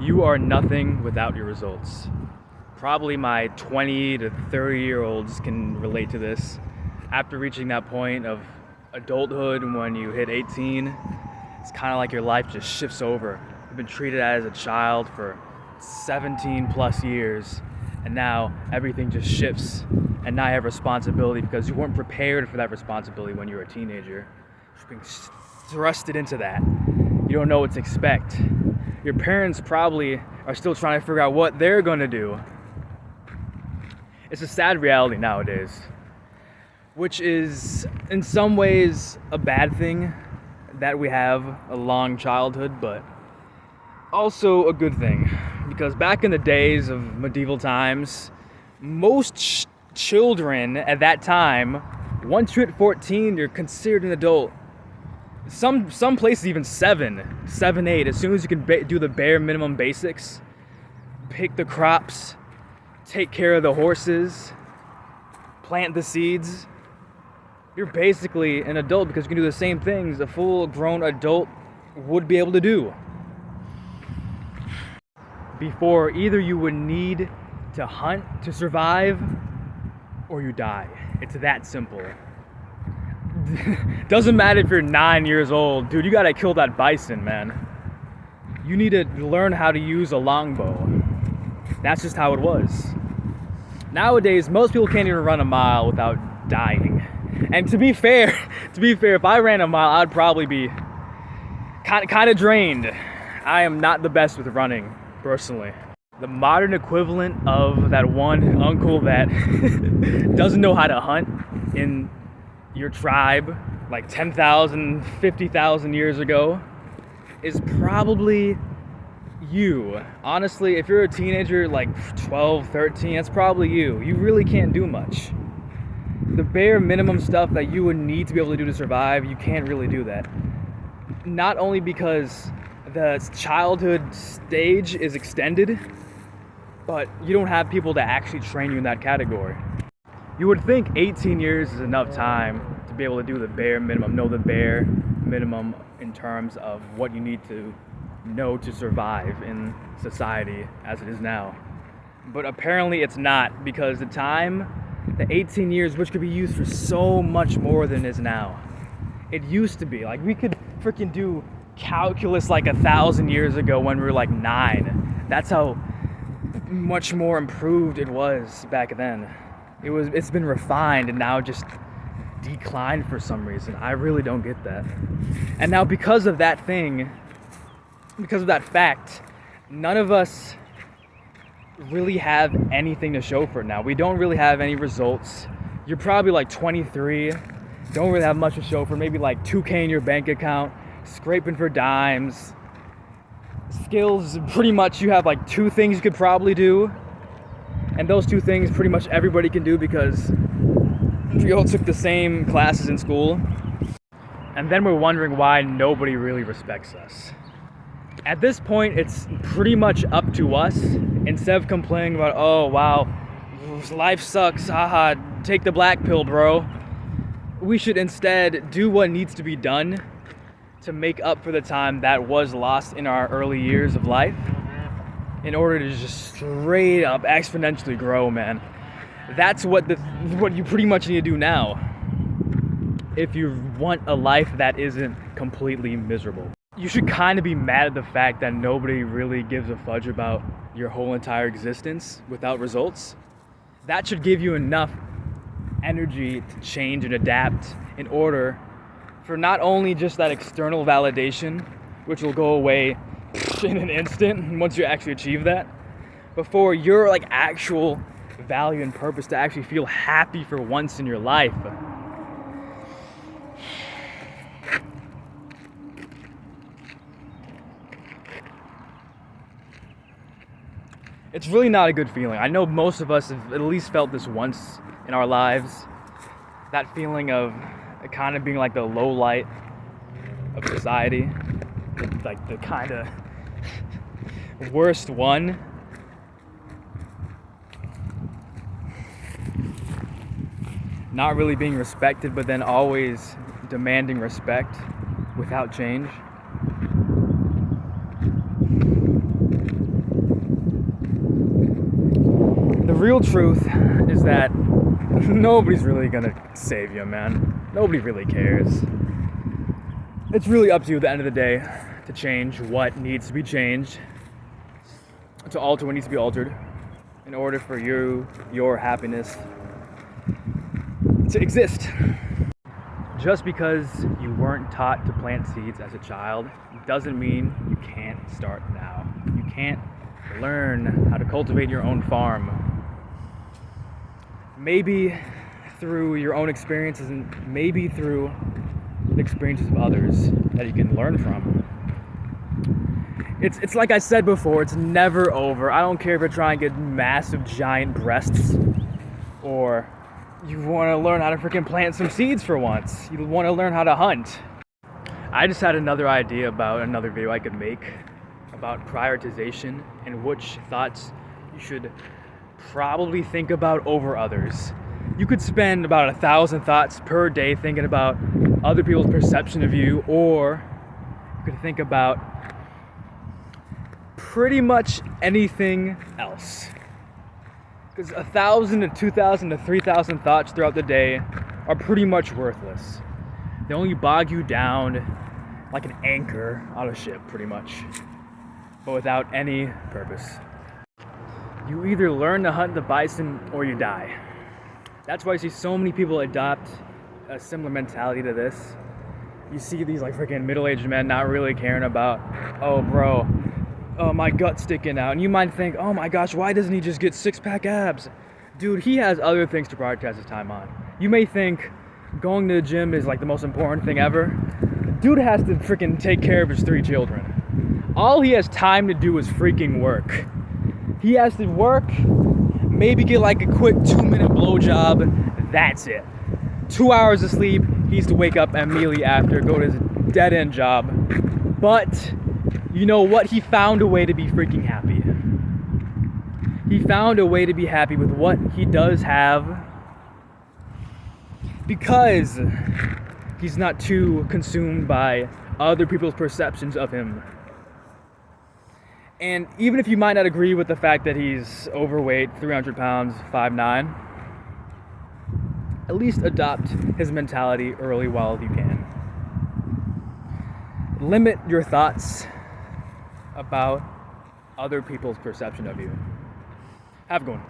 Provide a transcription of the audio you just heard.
You are nothing without your results. Probably my 20 to 30-year-olds can relate to this. After reaching that point of adulthood, when you hit 18, it's kind of like your life just shifts over. You've been treated as a child for 17 plus years, and now everything just shifts, and now you have responsibility because you weren't prepared for that responsibility when you were a teenager. You're being thrusted into that. You don't know what to expect. Your parents probably are still trying to figure out what they're going to do. It's a sad reality nowadays, which is in some ways a bad thing that we have a long childhood, but also a good thing, because back in the days of medieval times, most children at that time, once you hit 14, you're considered an adult. Some places even 7, 8. As soon as you can do the bare minimum basics, pick the crops, take care of the horses, plant the seeds, you're basically an adult because you can do the same things a full-grown adult would be able to do. Before, either you would need to hunt to survive, or you die. It's that simple. Doesn't matter if you're 9 years old, dude, you gotta kill that bison, man. You need to learn how to use a longbow. That's just how it was. Nowadays, most people can't even run a mile without dying. And to be fair, if I ran a mile, I'd probably be kind of drained. I am not the best with running, personally. The modern equivalent of that one uncle that doesn't know how to hunt in your tribe like 10,000, 50,000 years ago is probably you. Honestly, if you're a teenager like 12, 13, that's probably you. You really can't do much. The bare minimum stuff that you would need to be able to do to survive, you can't really do that. Not only because the childhood stage is extended, but you don't have people to actually train you in that category. You would think 18 years is enough time to be able to do the bare minimum, know the bare minimum in terms of what you need to know to survive in society as it is now. But apparently it's not, because the 18 years, which could be used for so much more than it is now. It used to be, like, we could freaking do calculus like 1,000 years ago when we were like 9. That's how much more improved it was back then. It's been refined and now just declined for some reason. I really don't get that. And now because of that fact, none of us really have anything to show for it now. We don't really have any results. You're probably like 23, don't really have much to show for, maybe like $2,000 in your bank account, scraping for dimes. Skills, pretty much you have like 2 things you could probably do, and those 2 things pretty much everybody can do because we all took the same classes in school. And then we're wondering why nobody really respects us. At this point, it's pretty much up to us. Instead of complaining about, oh wow, life sucks, haha, take the black pill, bro, we should instead do what needs to be done to make up for the time that was lost in our early years of life in order to just straight up exponentially grow, man. That's what you pretty much need to do now if you want a life that isn't completely miserable. You should kind of be mad at the fact that nobody really gives a fudge about your whole entire existence without results. That should give you enough energy to change and adapt in order for not only just that external validation, which will go away in an instant once you actually achieve that, but for your like actual value and purpose to actually feel happy for once in your life. It's really not a good feeling. I know most of us have at least felt this once in our lives. That feeling of kind of being like the low light of society. Like the kind of worst one. Not really being respected, but then always demanding respect without change. real truth is that nobody's really gonna save you, man. Nobody really cares. It's really up to you at the end of the day to change what needs to be changed, to alter what needs to be altered in order for your happiness to exist. Just because you weren't taught to plant seeds as a child doesn't mean you can't start now. You can't learn how to cultivate your own farm. Maybe through your own experiences and maybe through the experiences of others that you can learn from. It's like I said before, it's never over. I don't care if you're trying to get massive giant breasts or you want to learn how to freaking plant some seeds for once. You want to learn how to hunt. I just had another idea about another video I could make about prioritization and which thoughts you should probably think about over others. You could spend about 1,000 thoughts per day thinking about other people's perception of you, or you could think about pretty much anything else. Because 1,000 to 2,000 to 3,000 thoughts throughout the day are pretty much worthless. They only bog you down like an anchor on a ship, pretty much, but without any purpose. You either learn to hunt the bison or you die. That's why you see so many people adopt a similar mentality to this. You see these like freaking middle-aged men not really caring about, oh bro, my gut's sticking out. And you might think, oh my gosh, why doesn't he just get six-pack abs? Dude, he has other things to prioritize his time on. You may think going to the gym is like the most important thing ever. Dude has to freaking take care of his 3 children. All he has time to do is freaking work. He has to work, maybe get like a quick 2-minute blowjob. That's it. 2 hours of sleep. He needs to wake up immediately after, go to his dead-end job. But you know what? He found a way to be freaking happy. He found a way to be happy with what he does have because he's not too consumed by other people's perceptions of him. And even if you might not agree with the fact that he's overweight, 300 pounds, 5'9", at least adopt his mentality early while you can. Limit your thoughts about other people's perception of you. Have a good one.